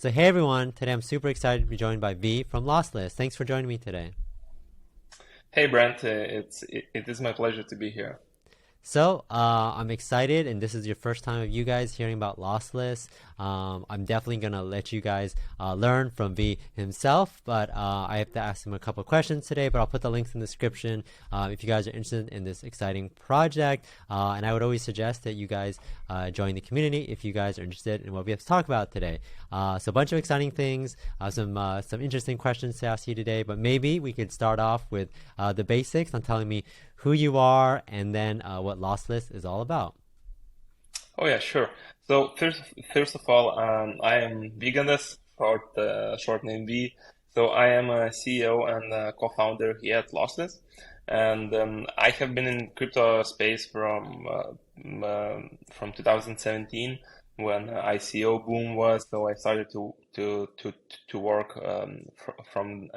So hey everyone, today I'm super excited to be joined by V from Lossless. Thanks for joining me today. Hey Brent, it is my pleasure to be here. So I'm excited, and this is your first time of you guys hearing about Lossless. I'm definitely gonna let you guys learn from V himself, but I have to ask him a couple of questions today. But I'll put the links in the description if you guys are interested in this exciting project. And I would always suggest that you guys join the community if you guys are interested in what we have to talk about today. So a bunch of exciting things, some interesting questions to ask you today. But maybe we could start off with the basics on telling me who you are, and then what Lossless is all about. Oh yeah, sure. So first of all, I am Veganus, short name V. So I am a CEO and a co-founder here at Lossless, and I have been in crypto space from 2017 when ICO boom was. So I started to work from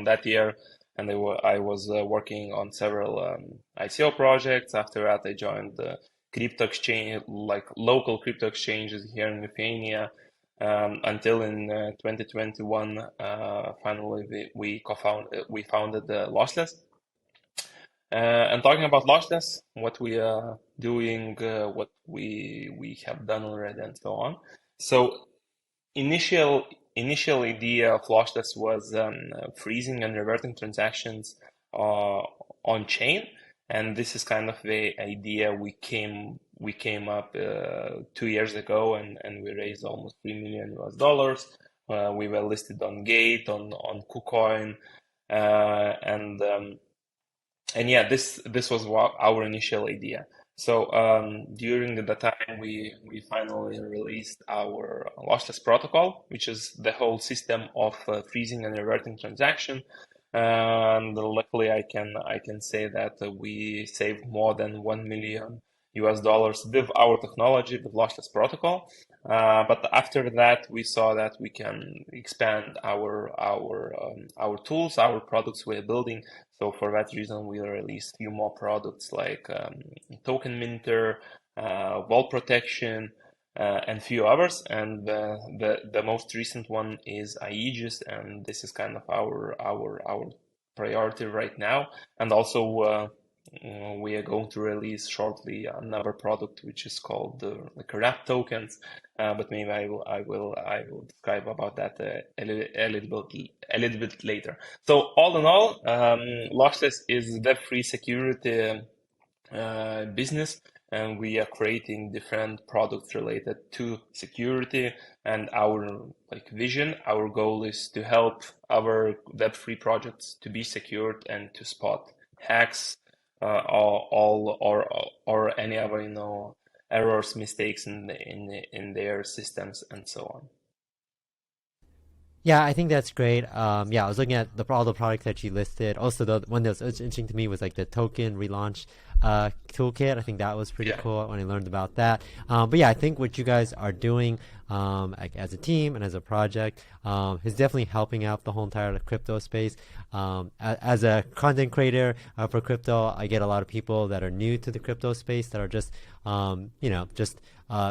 that year, and I was working on several ICO projects. After that, I joined the crypto exchange, like local crypto exchanges here in Lithuania, until in 2021, finally we founded Lossless. And talking about Lossless, what we are doing, what we have done already, and so on. So initial idea of Lossless was freezing and reverting transactions uh, on chain, and this is kind of the idea we came up 2 years ago, and we raised almost $3 million. We were listed on Gate, on KuCoin, and yeah, this was our initial idea. So during the time, we finally released our lossless protocol, which is the whole system of freezing and reverting transaction. And luckily, I can say that we saved more than $1 million with our technology, with lossless protocol. But after that, we saw that we can expand our tools, our products we're building. So for that reason, we released a few more products like token minter, wall protection, and few others. And the most recent one is Aegis, and this is kind of our priority right now. And also we are going to release shortly another product which is called like wrap tokens. But maybe I will describe about that a little bit later. So all in all, Lossless is Web3 security business, and we are creating different products related to security. And our vision, our goal is to help our Web3 projects to be secured and to spot hacks, or any other errors, mistakes in their systems, and so on. Yeah, I think that's great. Yeah, I was looking at all the products that you listed. Also, the one that was interesting to me was like the token relaunch toolkit. I think that was pretty Yeah. cool when I learned about that. But yeah, I think what you guys are doing like as a team and as a project is definitely helping out the whole entire crypto space. As a content creator for crypto, I get a lot of people that are new to the crypto space that are just just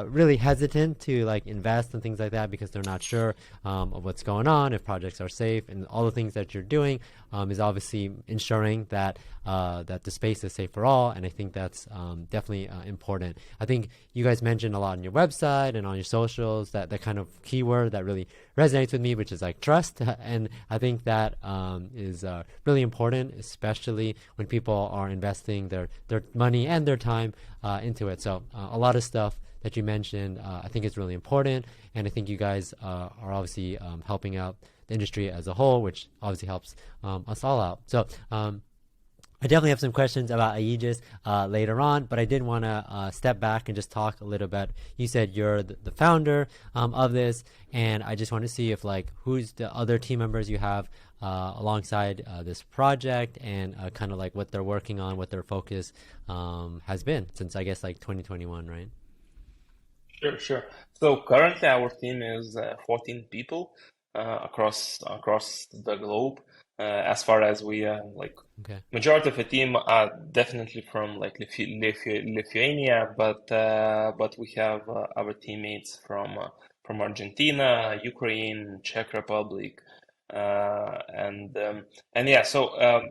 really hesitant to like invest and things like that because they're not sure of what's going on, if projects are safe, and all the things that you're doing is obviously ensuring that that the space is safe for all. And I think that's definitely important. I think you guys mentioned a lot on your website and on your socials that kind of keyword that really resonates with me, which is like trust. And I think that is really important, especially when people are investing their money and their time into it. So a lot of stuff that you mentioned I think is really important, and I think you guys are obviously helping out the industry as a whole, which obviously helps us all out. So I definitely have some questions about Aegis later on, but I did want to step back and just talk a little bit. You said you're the founder of this, and I just want to see if like who's the other team members you have alongside this project, and kind of like what they're working on, what their focus has been since I guess like 2021, right? Sure, sure. So currently our team is 14 people across the globe. As far as we Okay. majority of the team are definitely from like Lithuania, but we have our teammates from Argentina, Ukraine, Czech Republic, and yeah. So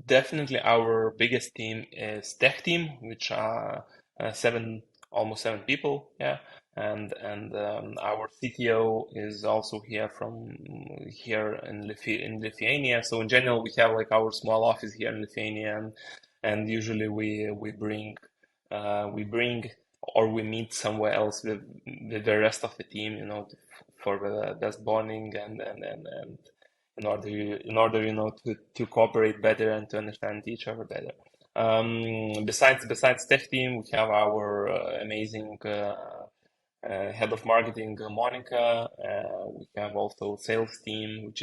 definitely our biggest team is tech team, which are almost 7 people. Yeah, and our CTO is also here in Lithuania. So in general, we have like our small office here in Lithuania, and usually we bring or we meet somewhere else with the rest of the team, for the best bonding and in order to cooperate better and to understand each other better. Besides tech team, we have our amazing head of marketing, Monica. We have also sales team, which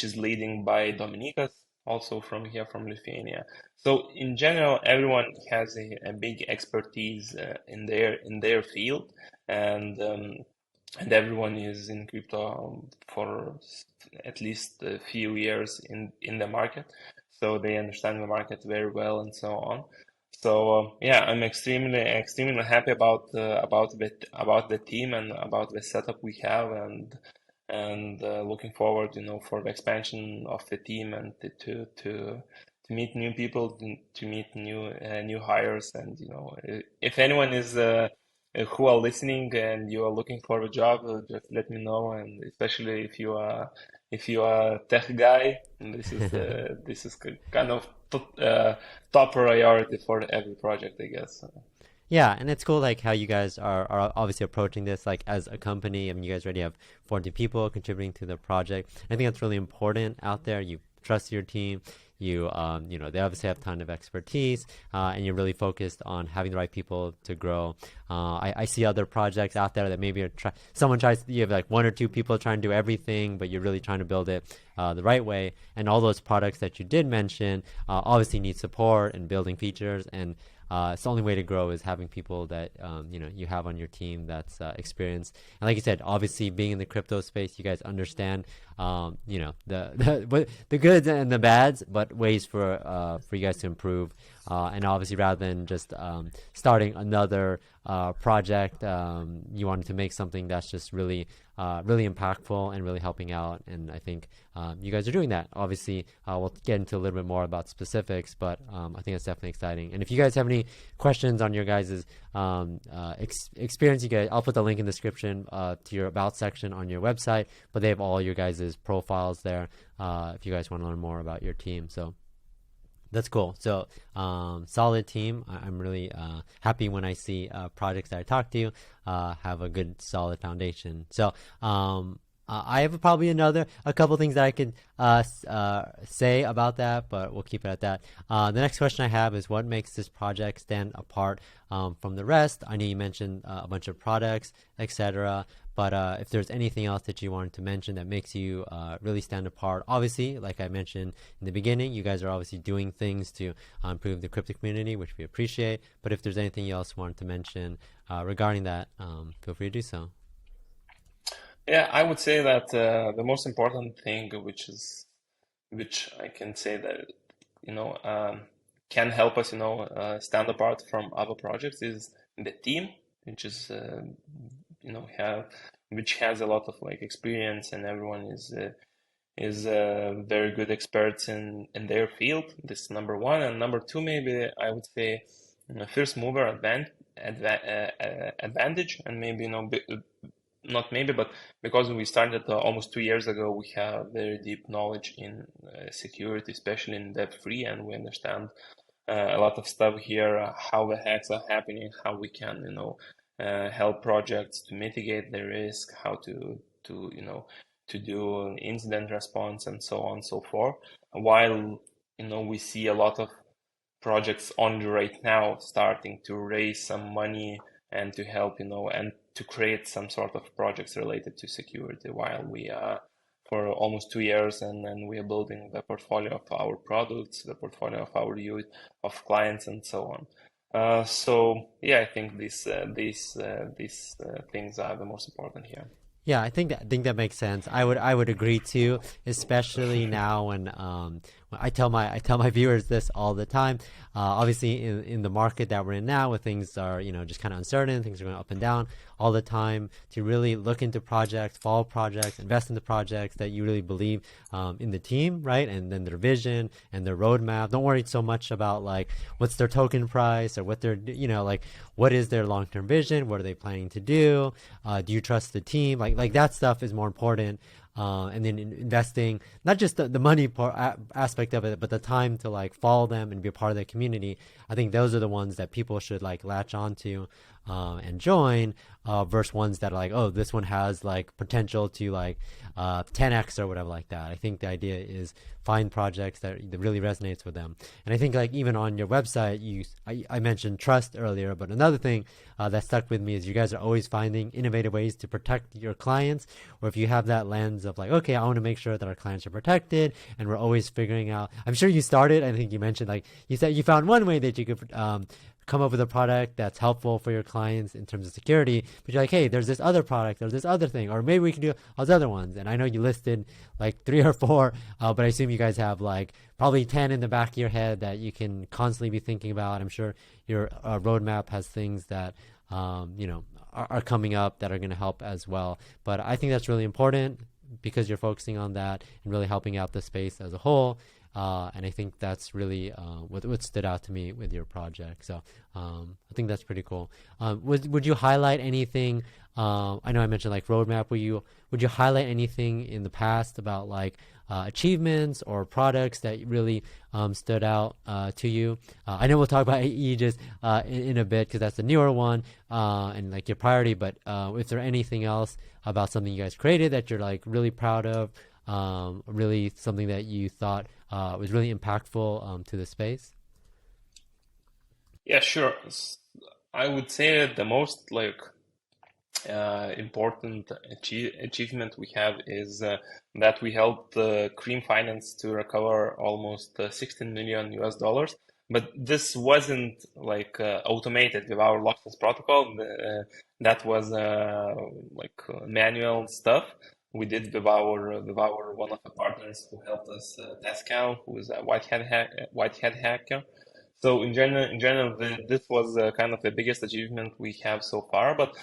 is leading by Dominikas, also from here from Lithuania. So in general, everyone has a big expertise in their field, and um, and everyone is in crypto for at least a few years in the market, so they understand the market very well and so on. So yeah, I'm extremely happy about the team and about the setup we have, and looking forward, for the expansion of the team and to meet new people, to meet new hires, and if anyone is who are listening and you are looking for a job, just let me know. And especially if you are a tech guy, this is kind of top priority for every project, I guess. Yeah, and it's cool like how you guys are obviously approaching this like as a company. I mean, you guys already have 40 people contributing to the project. I think that's really important out there. You trust your team. They obviously have a ton of expertise, and you're really focused on having the right people to grow. I see other projects out there that maybe you have like one or two people trying to do everything, but you're really trying to build it the right way. And all those products that you did mention obviously need support and building features, and it's the only way to grow is having people that you have on your team that's experienced. And like you said, obviously being in the crypto space, you guys understand the goods and the bads, but ways for you guys to improve. And obviously, rather than just starting another project, you wanted to make something that's just really impactful and really helping out. And I think you guys are doing that. Obviously, we'll get into a little bit more about specifics, but I think it's definitely exciting. And if you guys have any questions on your guys' experience, I'll put the link in the description to your about section on your website, but they have all your guys' profiles there if you guys want to learn more about your team. So that's cool. So solid team. I'm really happy when I see projects that I talk to have a good solid foundation. So I have probably a couple things that I could say about that, but we'll keep it at that. The next question I have is, what makes this project stand apart from the rest? I know you mentioned a bunch of products, etc. But if there's anything else that you wanted to mention that makes you really stand apart, obviously, like I mentioned in the beginning, you guys are obviously doing things to improve the crypto community, which we appreciate. But if there's anything you else wanted to mention regarding that, feel free to do so. Yeah, I would say that the most important thing, which I can say that can help us, stand apart from other projects, is the team, which is have which has a lot of like experience, and everyone is very good experts in their field. This is number one, and number two, maybe I would say first mover advantage, and maybe not maybe, but because we started almost 2 years ago, we have very deep knowledge in security, especially in Web3, and we understand a lot of stuff here, how the hacks are happening, how we can, help projects to mitigate the risk, how to do incident response, and so on and so forth. While, we see a lot of projects only right now starting to raise some money and to help, and to create some sort of projects related to security, while we are for almost 2 years, and then we are building the portfolio of our products, the portfolio of our youth, of clients, and so on. So yeah, I think these things are the most important here. Yeah, I think that makes sense. I would agree too, especially now when I tell my viewers this all the time. Obviously, in the market that we're in now, where things are just kind of uncertain, things are going up and down all the time. To really look into projects, follow projects, invest in the projects that you really believe in the team, right? And then their vision and their roadmap. Don't worry so much about like what's their token price or what they're like what is their long term vision, what are they planning to do, do you trust the team, like that stuff is more important. And then investing not just the money aspect of it, but the time to like follow them and be a part of their community. I think those are the ones that people should like latch onto and join, versus ones that are like, oh, this one has like potential to like 10x or whatever like that. I think the idea is find projects that really resonates with them. And I think like even on your website, I mentioned trust earlier, but another thing that stuck with me is you guys are always finding innovative ways to protect your clients. Or if you have that lens of like, okay, I want to make sure that our clients are protected, and we're always figuring out. I'm sure you started. I think you mentioned like you said you found one way that you could come up with a product that's helpful for your clients in terms of security, but you're like, hey, there's this other product or this other thing, or maybe we can do all those other ones. And I know you listed like 3 or 4, but I assume you guys have like probably 10 in the back of your head that you can constantly be thinking about. I'm sure your roadmap has things that are coming up that are going to help as well. But I think that's really important because you're focusing on that and really helping out the space as a whole. And I think that's really what stood out to me with your project. So I think that's pretty cool. Would you highlight anything? I know I mentioned like roadmap. Would you highlight anything in the past about like achievements or products that really stood out to you? I know we'll talk about Aegis in a bit because that's the newer one and like your priority. But is there anything else about something you guys created that you're like really proud of? Really something that you thought was really impactful to the space? Yeah, sure. I would say that the most like important achievement we have is that we helped Cream Finance to recover almost 16 million US dollars. But this wasn't like automated with our Lossless protocol. That was manual stuff we did with our one of the partners who helped us, Pascal, who is a white hat hacker. So this was kind of the biggest achievement we have so far. But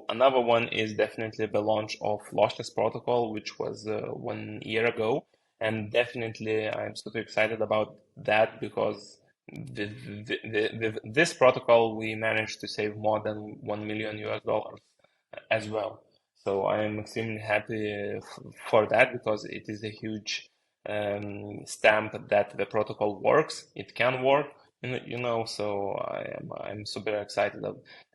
another one is definitely the launch of Lossless protocol, which was 1 year ago, and definitely I'm super excited about that because with this protocol we managed to save more than 1 million US dollars as well. So I am extremely happy for that because it is a huge stamp that the protocol works. It can work, so I'm super excited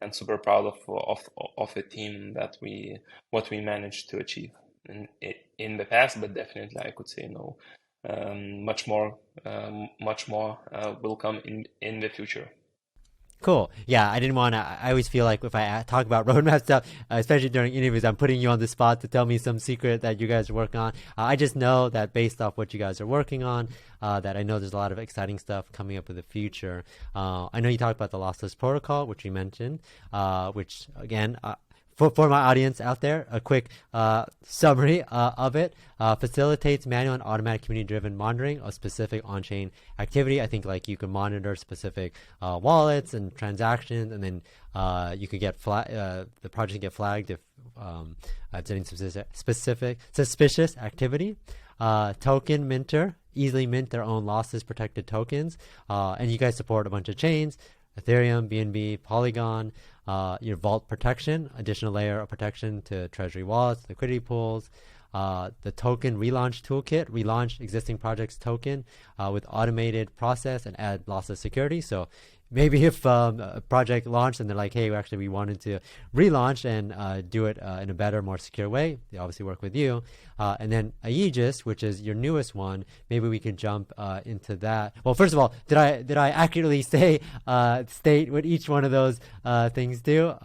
and super proud of a team that we what we managed to achieve in the past, but definitely I could say no, much more will come in the future. Cool. Yeah, I didn't want to. I always feel like if I talk about roadmap stuff, especially during interviews, I'm putting you on the spot to tell me some secret that you guys are working on. I just know that based off what you guys are working on, that I know there's a lot of exciting stuff coming up in the future. I know you talked about the lossless protocol, which you mentioned, which again, for my audience out there, a quick summary of it. Facilitates manual and automatic community-driven monitoring of specific on-chain activity. I think like you can monitor specific wallets and transactions, and then you could get the project can get flagged if it's any specific suspicious activity. Token minter, easily mint their own lossless protected tokens, and you guys support a bunch of chains: Ethereum, BNB, Polygon. Your vault protection, additional layer of protection to treasury wallets, liquidity pools. The token relaunch toolkit, relaunch existing projects token with automated process and add lossless security. So maybe if a project launched and they're like, hey, we wanted to relaunch and do it in a better, more secure way, they obviously work with you. And then Aegis, which is your newest one, maybe we could jump into that. Well, first of all, did I accurately state what each one of those things do?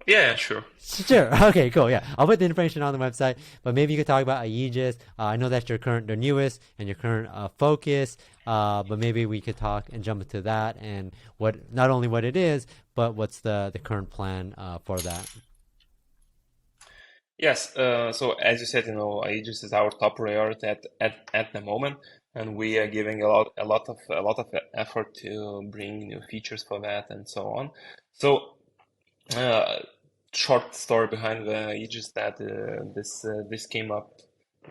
Yeah, sure. Sure. Okay, cool. Yeah. I'll put the information on the website, but maybe you could talk about Aegis. I know that's the newest and your current focus, but maybe we could talk and jump into that and not only what it is, but what's the current plan for that. Yes, so as you said, Aegis is our top priority at the moment, and we are giving a lot of effort to bring new features for that and so on. So, uh, short story behind the Aegis that this came up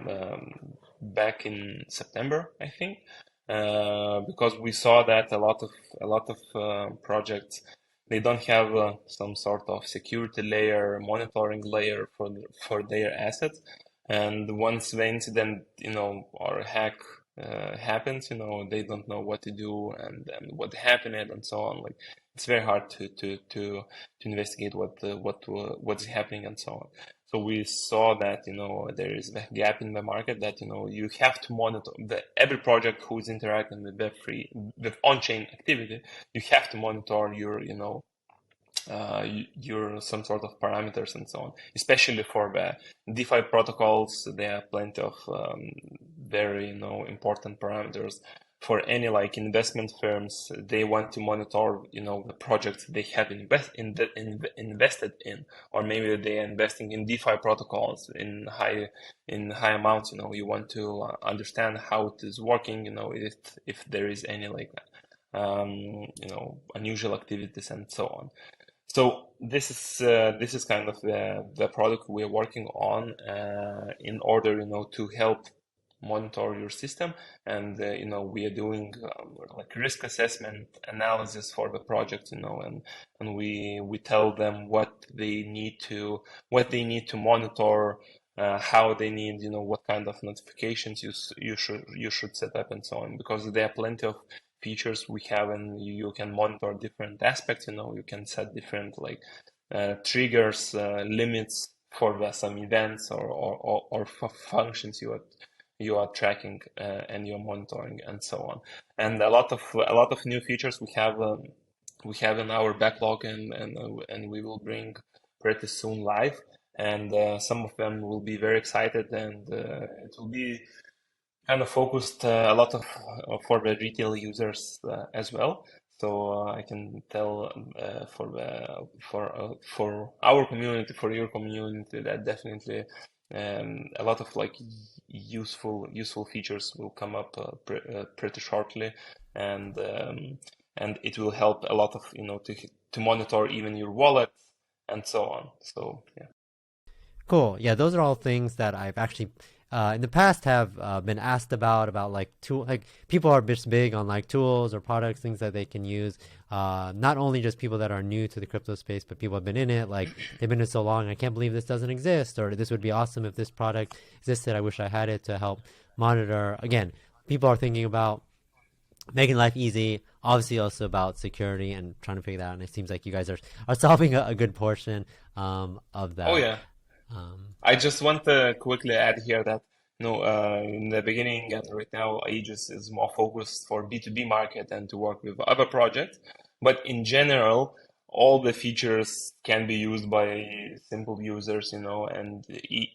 um, back in September, I think, because we saw that a lot of projects, they don't have some sort of security layer, monitoring layer for their assets, and once the incident, or hack happens, they don't know what to do and what happened and so on. Like it's very hard to investigate what's happening and so on. So we saw that there is a gap in the market that you have to monitor every project who is interacting with Web3 with on-chain activity. You have to monitor your some sort of parameters and so on. Especially for the DeFi protocols, there are plenty of very important parameters. For any like investment firms, they want to monitor the projects they have invested in, or maybe they are investing in DeFi protocols in high amounts. You want to understand how it is working. If there is any like unusual activities and so on. So this is kind of the product we're working on in order to help monitor your system, and we are doing like risk assessment analysis for the project, and we tell them what they need to monitor, how they need, what kind of notifications you should set up and so on, because there are plenty of features we have, and you can monitor different aspects. You can set different like triggers, limits for some events or functions you are tracking, and you're monitoring and so on. And a lot of new features we have in our backlog, and we will bring pretty soon live. And some of them will be very excited, and it will be kind of focused a lot of for the retail users as well. So I can tell for our community, for your community, that definitely a lot of like useful features will come up pretty shortly, and it will help a lot of to monitor even your wallet and so on. So yeah. Cool. Yeah, those are all things that I've actually in the past have been asked about like tool, like people are just big on like tools or products, things that they can use. Not only just people that are new to the crypto space, but people have been in it, like they've been in it so long. I can't believe this doesn't exist, or this would be awesome if this product existed. I wish I had it to help monitor. Again, people are thinking about making life easy, obviously also about security and trying to figure that out. And it seems like you guys are solving a good portion of Oh that. yeah. Um, I just want to quickly add here that in the beginning and right now, Aegis is more focused for B2B market and to work with other projects. But in general, all the features can be used by simple users, and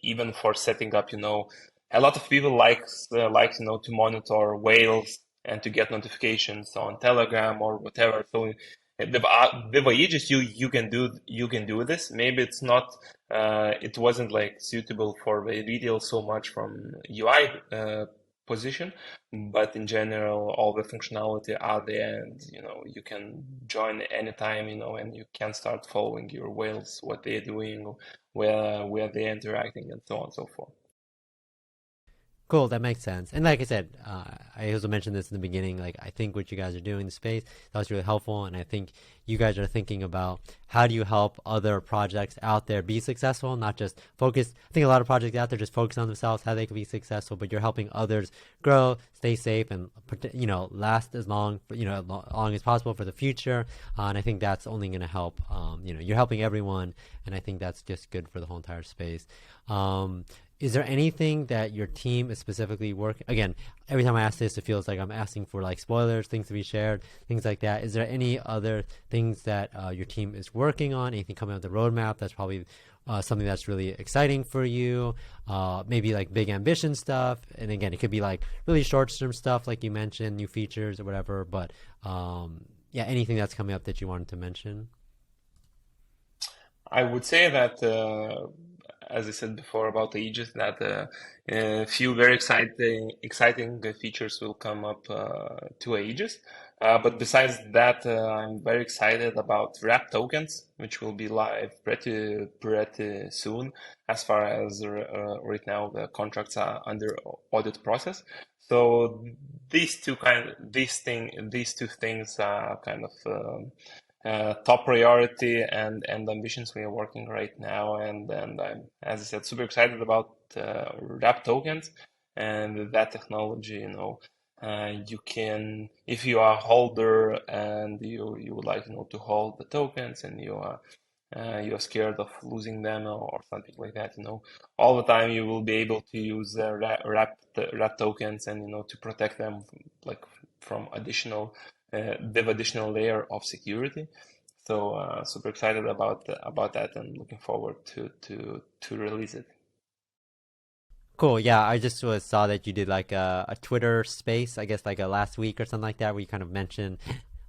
even for setting up, a lot of people like to monitor whales and to get notifications on Telegram or whatever. So with Aegis, you can do this. Maybe it wasn't like suitable for the retail so much from UI position, but in general, all the functionality are there, and you can join anytime, and you can start following your whales, what they're doing, where they're interacting, and so on and so forth. Cool, that makes sense. And like I said, I also mentioned this in the beginning. Like, I think what you guys are doing in the space, that was really helpful. And I think you guys are thinking about how do you help other projects out there be successful, not just focus. I think a lot of projects out there just focus on themselves, how they can be successful, but you're helping others grow, stay safe, and last as long as possible for the future. And I think that's only going to help. You're helping everyone, and I think that's just good for the whole entire space. Is there anything that your team is specifically working? Again, every time I ask this, it feels like I'm asking for like spoilers, things to be shared, things like that. Is there any other things that your team is working on? Anything coming out the roadmap that's probably something that's really exciting for you? Maybe like big ambition stuff. And again, it could be like really short-term stuff, like you mentioned, new features or whatever. But yeah, anything that's coming up that you wanted to mention? I would say that as I said before about Aegis, that a few very exciting features will come up to Aegis. But besides that, I'm very excited about wrap tokens, which will be live pretty soon. As far as right now, the contracts are under audit process. So these two things are kind of top priority and ambitions we are working right now. And I'm, as I said, super excited about wrap tokens and that technology. You can, if you are a holder and you would like to hold the tokens, and you're scared of losing them or something like that, all the time you will be able to use wrap tokens, and to protect them like from additional layer of security. So super excited about that, and looking forward to release it. Cool. Yeah, I just saw that you did like a Twitter space, I guess like a last week or something like that, where you kind of mentioned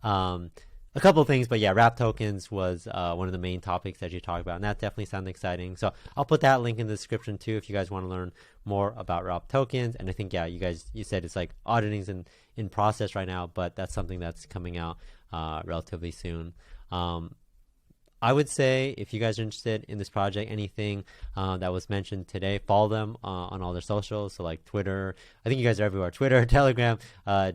um, a couple of things. But yeah, wrap tokens was one of the main topics that you talked about, and that definitely sounded exciting. So I'll put that link in the description too if you guys want to learn more about wrap tokens. And I think, yeah, you said it's like auditing's in process right now, but that's something that's coming out relatively soon. I would say if you guys are interested in this project, anything that was mentioned today, follow them on all their socials. So like Twitter, I think you guys are everywhere. Twitter, Telegram,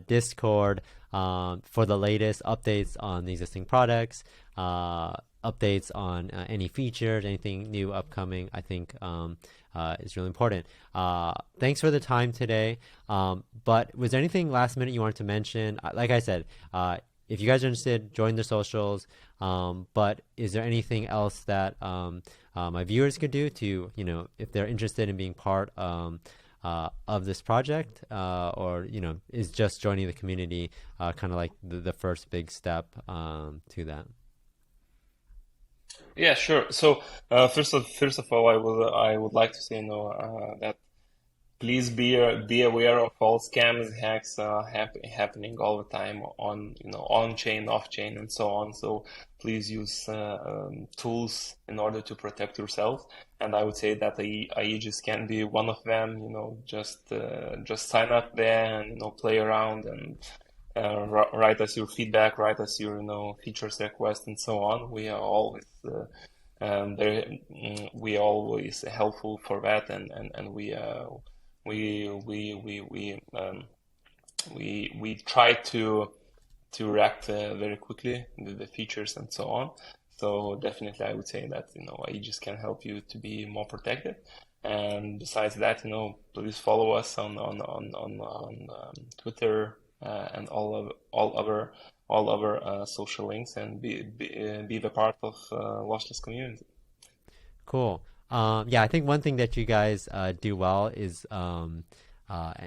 Discord, for the latest updates on the existing products, updates on any features, anything new upcoming, I think is really important. Thanks for the time today. But was there anything last minute you wanted to mention? Like I said, if you guys are interested, join the socials. But is there anything else that my viewers could do to, if they're interested in being part of this project, or, is just joining the community kind of like the first big step to that? Yeah, sure. So first of all, I would like to say that please be aware of all scams, hacks happening all the time on chain, off chain, and so on. So please use tools in order to protect yourself. And I would say that the Aegis can be one of them. Just sign up there and play around, and write us your feedback, write us your features requests, and so on. We are always we are always helpful for that, and we try to react very quickly with the features and so on. So definitely, I would say that Aegis can help you to be more protected. And besides that, please follow us on Twitter and all other social links, and be the part of Lossless community. Cool. Yeah, I think one thing that you guys do well is, and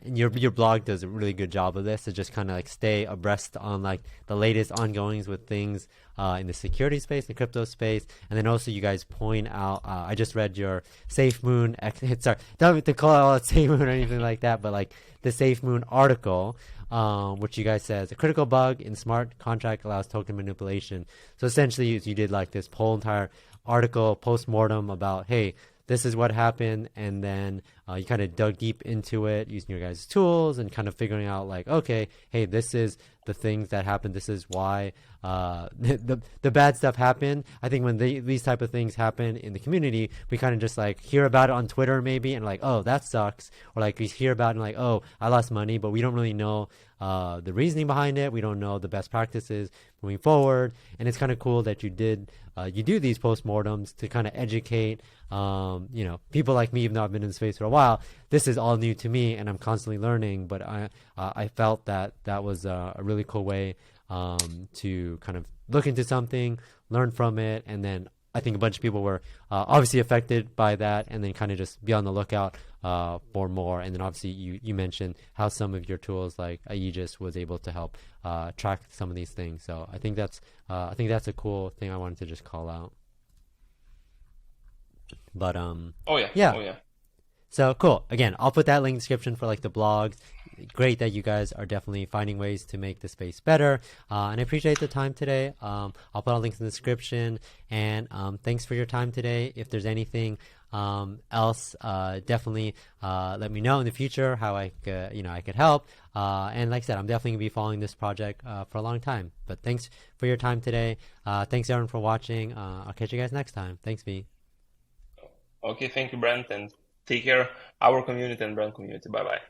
your blog does a really good job of this, to just kind of like stay abreast on like the latest ongoings with things in the security space, the crypto space, and then also you guys point out. I just read your Safe Moon. Sorry, don't have to call it Safe Moon or anything like that, but like the Safe Moon article, which you guys says a critical bug in smart contract allows token manipulation. So essentially, you did like this whole entire article post-mortem about, hey, this is what happened, and then you kind of dug deep into it using your guys' tools and kind of figuring out like, okay, hey, this is the things that happened, this is why the bad stuff happened. I think when these type of things happen in the community, we kind of just like hear about it on Twitter maybe, and like, oh, that sucks, or like we hear about it and like, oh, I lost money, but we don't really know the reasoning behind it. We don't know the best practices moving forward. And it's kind of cool that you do these postmortems to kind of educate people like me, even though I've been in the space for a while. This is all new to me and I'm constantly learning, but I felt that was a really cool way to kind of look into something, learn from it, and then I think a bunch of people were obviously affected by that, and then kind of just be on the lookout for more. And then obviously you mentioned how some of your tools like Aegis was able to help track some of these things. So I think that's a cool thing I wanted to just call out. But Oh yeah. yeah. Oh yeah. So cool. Again, I'll put that link in the description for like the blogs. Great that you guys are definitely finding ways to make the space better. And I appreciate the time today. I'll put all links in the description. And thanks for your time today. If there's anything else, definitely let me know in the future how I could help. And like I said, I'm definitely gonna be following this project for a long time. But thanks for your time today. Thanks everyone for watching. I'll catch you guys next time. Thanks, V. Okay, thank you, Brent, and take care, our community and Brent community. Bye bye.